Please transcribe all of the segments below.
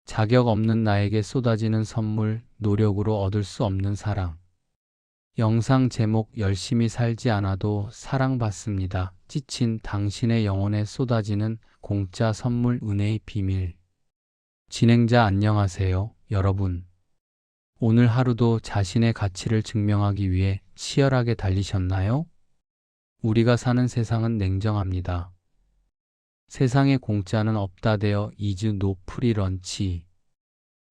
자격 없는 나에게 쏟아지는 선물, 노력으로 얻을 수 없는 사랑. 영상 제목 열심히 살지 않아도 사랑받습니다. 지친 당신의 영혼에 쏟아지는 공짜 선물 은혜의 비밀. 진행자 안녕하세요, 여러분. 오늘 하루도 자신의 가치를 증명하기 위해 치열하게 달리셨나요? 우리가 사는 세상은 냉정합니다. 세상에 공짜는 없다 되어 is no free lunch.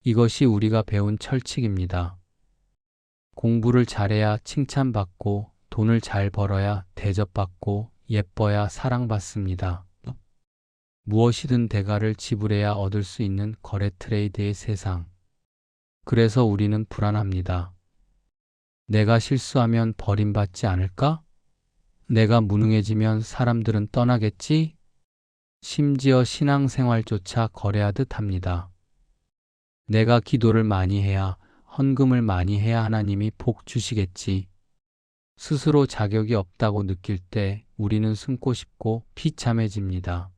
이것이 우리가 배운 철칙입니다. 공부를 잘해야 칭찬받고, 돈을 잘 벌어야 대접받고, 예뻐야 사랑받습니다. 무엇이든 대가를 지불해야 얻을 수 있는 거래 트레이드의 세상. 그래서 우리는 불안합니다. 내가 실수하면 버림받지 않을까? 내가 무능해지면 사람들은 떠나겠지? 심지어 신앙생활조차 거래하듯 합니다. 내가 기도를 많이 해야, 헌금을 많이 해야 하나님이 복 주시겠지. 스스로 자격이 없다고 느낄 때 우리는 숨고 싶고 비참해집니다.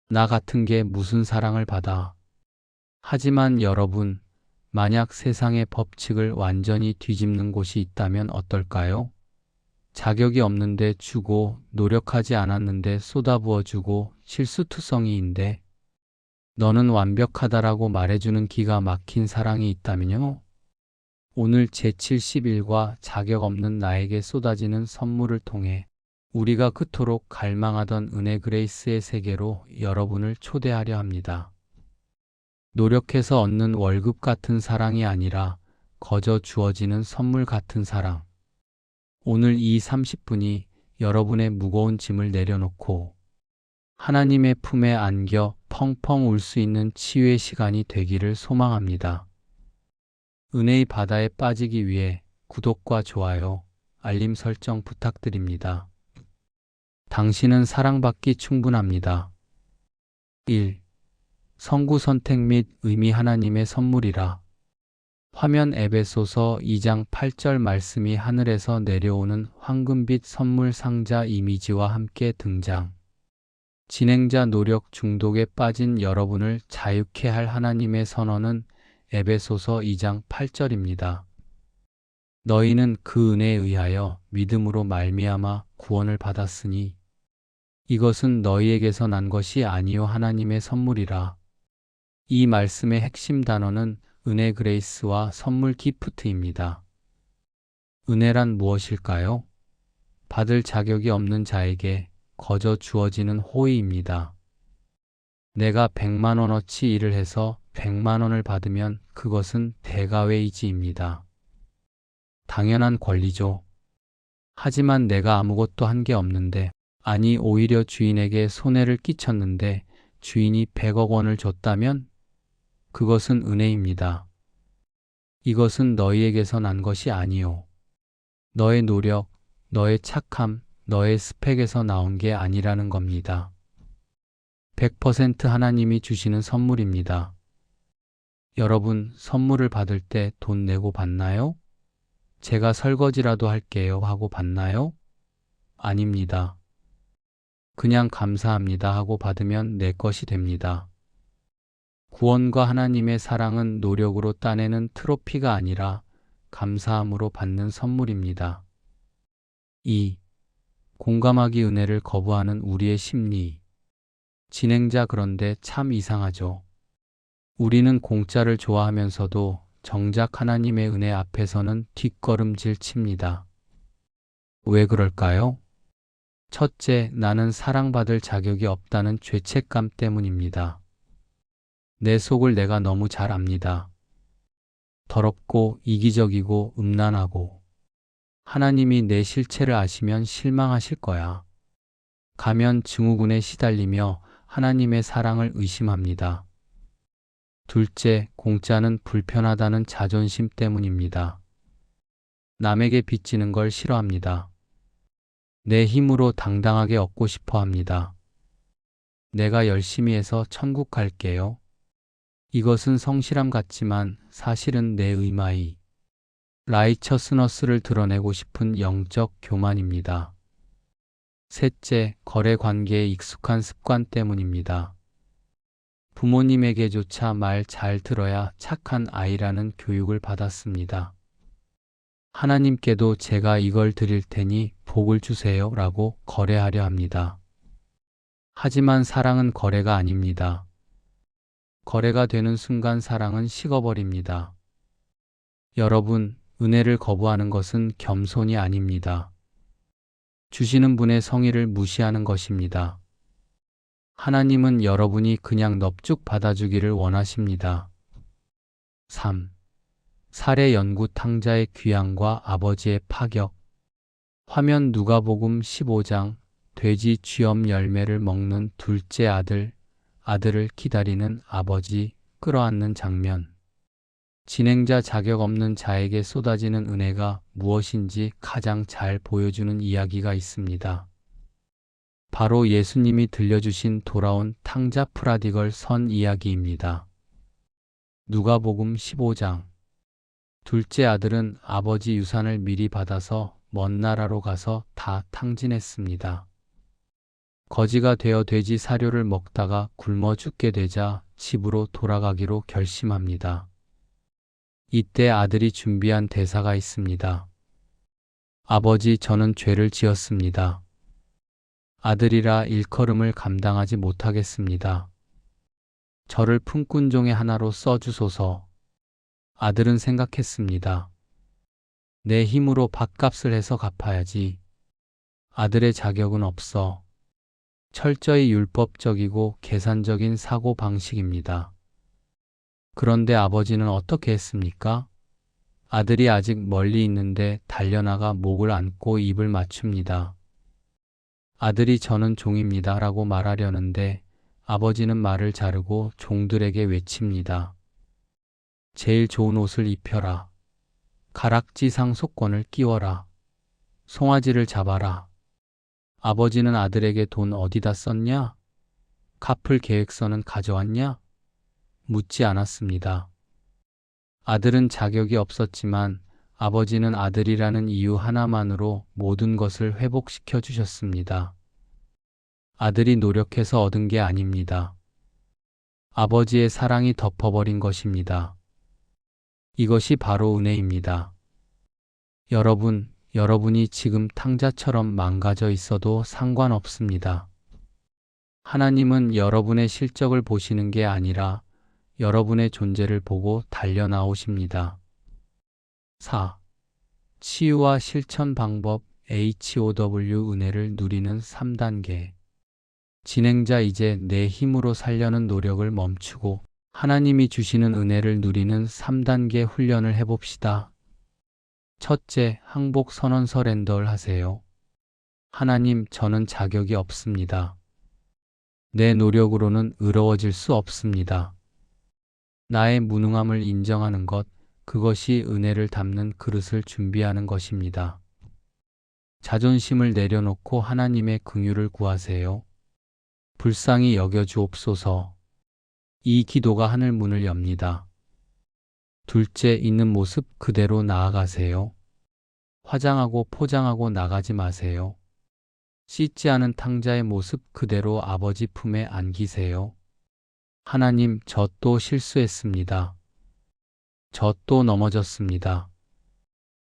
나 같은 게 무슨 사랑을 받아. 하지만 여러분, 만약 세상의 법칙을 완전히 뒤집는 곳이 있다면 어떨까요? 자격이 없는데 주고, 노력하지 않았는데 쏟아부어주고, 실수투성이인데 너는 완벽하다라고 말해주는 기가 막힌 사랑이 있다면요? 오늘 제70일과 자격 없는 나에게 쏟아지는 선물을 통해 우리가 그토록 갈망하던 은혜 그레이스의 세계로 여러분을 초대하려 합니다. 노력해서 얻는 월급 같은 사랑이 아니라 거저 주어지는 선물 같은 사랑. 오늘 이 30분이 여러분의 무거운 짐을 내려놓고 하나님의 품에 안겨 펑펑 울 수 있는 치유의 시간이 되기를 소망합니다. 은혜의 바다에 빠지기 위해 구독과 좋아요, 알림 설정 부탁드립니다. 당신은 사랑받기 충분합니다. 1. 선구 선택 및 의미 하나님의 선물이라. 화면 에베소서 2장 8절 말씀이 하늘에서 내려오는 황금빛 선물 상자 이미지와 함께 등장. 진행자 노력 중독에 빠진 여러분을 자유케 할 하나님의 선언은 에베소서 2장 8절입니다. 너희는 그 은혜에 의하여 믿음으로 말미암아 구원을 받았으니 이것은 너희에게서 난 것이 아니요 하나님의 선물이라. 이 말씀의 핵심 단어는 은혜 그레이스와 선물 기프트입니다. 은혜란 무엇일까요? 받을 자격이 없는 자에게 거저 주어지는 호의입니다. 내가 100만 원어치 일을 해서 100만 원을 받으면 그것은 대가웨이지입니다. 당연한 권리죠. 하지만 내가 아무것도 한 게 없는데, 아니 오히려 주인에게 손해를 끼쳤는데 주인이 100억 원을 줬다면 그것은 은혜입니다. 이것은 너희에게서 난 것이 아니요. 너의 노력, 너의 착함, 너의 스펙에서 나온 게 아니라는 겁니다. 100% 하나님이 주시는 선물입니다. 여러분, 선물을 받을 때 돈 내고 받나요? 제가 설거지라도 할게요 하고 받나요? 아닙니다. 그냥 감사합니다 하고 받으면 내 것이 됩니다. 구원과 하나님의 사랑은 노력으로 따내는 트로피가 아니라 감사함으로 받는 선물입니다. 2. 공감하기 은혜를 거부하는 우리의 심리. 진행자 그런데 참 이상하죠. 우리는 공짜를 좋아하면서도 정작 하나님의 은혜 앞에서는 뒷걸음질 칩니다. 왜 그럴까요? 첫째, 나는 사랑받을 자격이 없다는 죄책감 때문입니다. 내 속을 내가 너무 잘 압니다. 더럽고 이기적이고 음란하고. 하나님이 내 실체를 아시면 실망하실 거야. 가면 증후군에 시달리며 하나님의 사랑을 의심합니다. 둘째, 공짜는 불편하다는 자존심 때문입니다. 남에게 빚지는 걸 싫어합니다. 내 힘으로 당당하게 얻고 싶어 합니다. 내가 열심히 해서 천국 갈게요. 이것은 성실함 같지만 사실은 내 의마이, 라이처스너스를 드러내고 싶은 영적 교만입니다. 셋째, 거래 관계에 익숙한 습관 때문입니다. 부모님에게조차 말 잘 들어야 착한 아이라는 교육을 받았습니다. 하나님께도 제가 이걸 드릴 테니 복을 주세요 라고 거래하려 합니다. 하지만 사랑은 거래가 아닙니다. 거래가 되는 순간 사랑은 식어버립니다. 여러분, 은혜를 거부하는 것은 겸손이 아닙니다. 주시는 분의 성의를 무시하는 것입니다. 하나님은 여러분이 그냥 넙죽 받아주기를 원하십니다. 3. 사례 연구 탕자의 귀향과 아버지의 파격. 화면 누가복음 15장 돼지 쥐엄 열매를 먹는 둘째 아들을 기다리는 아버지 끌어안는 장면. 진행자 자격 없는 자에게 쏟아지는 은혜가 무엇인지 가장 잘 보여주는 이야기가 있습니다. 바로 예수님이 들려주신 돌아온 탕자 프라디걸 선 이야기입니다. 누가복음 15장. 둘째 아들은 아버지 유산을 미리 받아서 먼 나라로 가서 다 탕진했습니다. 거지가 되어 돼지 사료를 먹다가 굶어 죽게 되자 집으로 돌아가기로 결심합니다. 이때 아들이 준비한 대사가 있습니다. 아버지, 저는 죄를 지었습니다. 아들이라 일컬음을 감당하지 못하겠습니다. 저를 품꾼종의 하나로 써주소서. 아들은 생각했습니다. 내 힘으로 밥값을 해서 갚아야지. 아들의 자격은 없어. 철저히 율법적이고 계산적인 사고방식입니다. 그런데 아버지는 어떻게 했습니까? 아들이 아직 멀리 있는데 달려나가 목을 안고 입을 맞춥니다. 아들이 저는 종입니다 라고 말하려는데 아버지는 말을 자르고 종들에게 외칩니다. 제일 좋은 옷을 입혀라. 가락지 상속권을 끼워라. 송아지를 잡아라. 아버지는 아들에게 돈 어디다 썼냐? 갚을 계획서는 가져왔냐? 묻지 않았습니다. 아들은 자격이 없었지만 아버지는 아들이라는 이유 하나만으로 모든 것을 회복시켜 주셨습니다. 아들이 노력해서 얻은 게 아닙니다. 아버지의 사랑이 덮어버린 것입니다. 이것이 바로 은혜입니다. 여러분이 지금 탕자처럼 망가져 있어도 상관없습니다. 하나님은 여러분의 실적을 보시는 게 아니라 여러분의 존재를 보고 달려나오십니다. 4. 치유와 실천 방법 HOW 은혜를 누리는 3단계. 진행자, 이제 내 힘으로 살려는 노력을 멈추고 하나님이 주시는 은혜를 누리는 3단계 훈련을 해봅시다. 첫째, 항복 선언 서렌더를 하세요. 하나님, 저는 자격이 없습니다. 내 노력으로는 의로워질 수 없습니다. 나의 무능함을 인정하는 것, 그것이 은혜를 담는 그릇을 준비하는 것입니다. 자존심을 내려놓고 하나님의 긍휼을 구하세요. 불쌍히 여겨주옵소서. 이 기도가 하늘 문을 엽니다. 둘째, 있는 모습 그대로 나아가세요. 화장하고 포장하고 나가지 마세요. 씻지 않은 탕자의 모습 그대로 아버지 품에 안기세요. 하나님, 저 또 실수했습니다. 저 또 넘어졌습니다.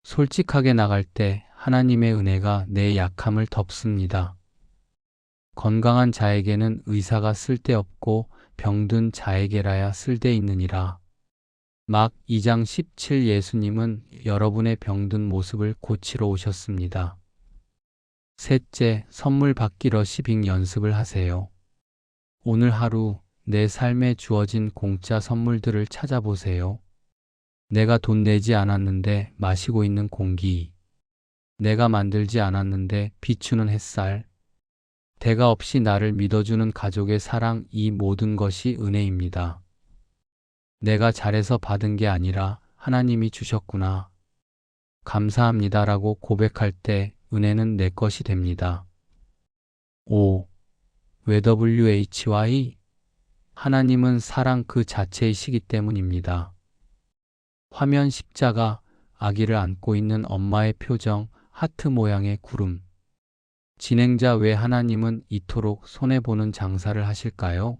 솔직하게 나갈 때 하나님의 은혜가 내 약함을 덮습니다. 건강한 자에게는 의사가 쓸데없고 병든 자에게라야 쓸데있느니라. 막 2장 17. 예수님은 여러분의 병든 모습을 고치러 오셨습니다. 셋째, 선물 받기 러시빙 연습을 하세요. 오늘 하루 내 삶에 주어진 공짜 선물들을 찾아보세요. 내가 돈 내지 않았는데 마시고 있는 공기, 내가 만들지 않았는데 비추는 햇살, 대가 없이 나를 믿어주는 가족의 사랑, 이 모든 것이 은혜입니다. 내가 잘해서 받은 게 아니라 하나님이 주셨구나. 감사합니다라고 고백할 때 은혜는 내 것이 됩니다. 5. WHY? 하나님은 사랑 그 자체이시기 때문입니다. 화면 십자가, 아기를 안고 있는 엄마의 표정, 하트 모양의 구름. 진행자, 왜 하나님은 이토록 손해보는 장사를 하실까요?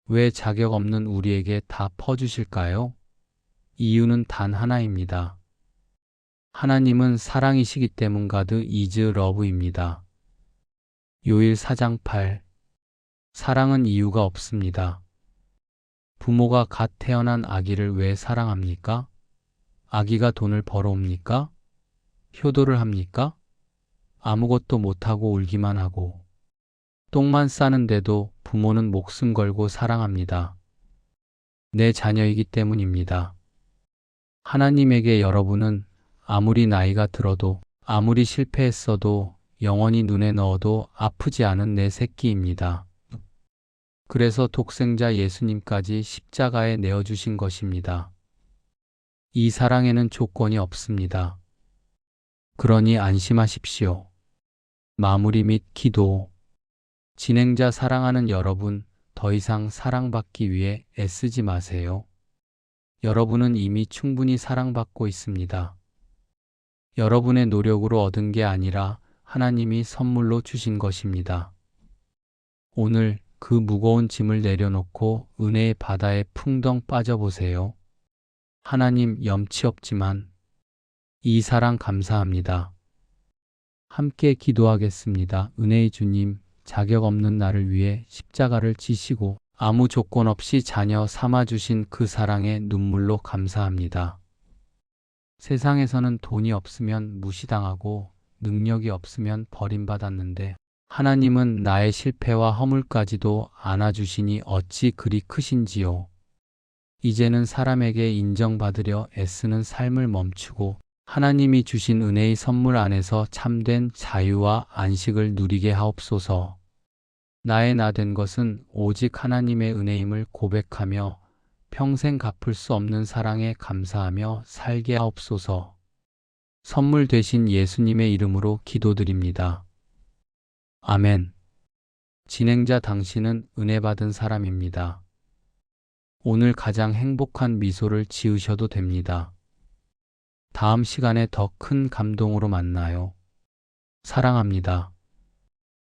왜 자격 없는 우리에게 다 퍼주실까요? 이유는 단 하나입니다. 하나님은 사랑이시기 때문 가드 이즈 러브입니다. 요일 4장 8. 사랑은 이유가 없습니다. 부모가 갓 태어난 아기를 왜 사랑합니까? 아기가 돈을 벌어옵니까? 효도를 합니까? 아무것도 못하고 울기만 하고 똥만 싸는데도 부모는 목숨 걸고 사랑합니다. 내 자녀이기 때문입니다. 하나님에게 여러분은 아무리 나이가 들어도 아무리 실패했어도 영원히 눈에 넣어도 아프지 않은 내 새끼입니다. 그래서 독생자 예수님까지 십자가에 내어주신 것입니다. 이 사랑에는 조건이 없습니다. 그러니 안심하십시오. 마무리 및 기도. 진행자 사랑하는 여러분, 더 이상 사랑받기 위해 애쓰지 마세요. 여러분은 이미 충분히 사랑받고 있습니다. 여러분의 노력으로 얻은 게 아니라 하나님이 선물로 주신 것입니다. 오늘 그 무거운 짐을 내려놓고 은혜의 바다에 풍덩 빠져보세요. 하나님 염치 없지만 이 사랑 감사합니다. 함께 기도하겠습니다. 은혜의 주님, 자격 없는 나를 위해 십자가를 지시고 아무 조건 없이 자녀 삼아주신 그 사랑에 눈물로 감사합니다. 세상에서는 돈이 없으면 무시당하고 능력이 없으면 버림받았는데 하나님은 나의 실패와 허물까지도 안아주시니 어찌 그리 크신지요. 이제는 사람에게 인정받으려 애쓰는 삶을 멈추고 하나님이 주신 은혜의 선물 안에서 참된 자유와 안식을 누리게 하옵소서. 나의 나 된 것은 오직 하나님의 은혜임을 고백하며 평생 갚을 수 없는 사랑에 감사하며 살게 하옵소서. 선물 되신 예수님의 이름으로 기도드립니다. 아멘. 진행자 당신은 은혜 받은 사람입니다. 오늘 가장 행복한 미소를 지으셔도 됩니다. 다음 시간에 더 큰 감동으로 만나요. 사랑합니다.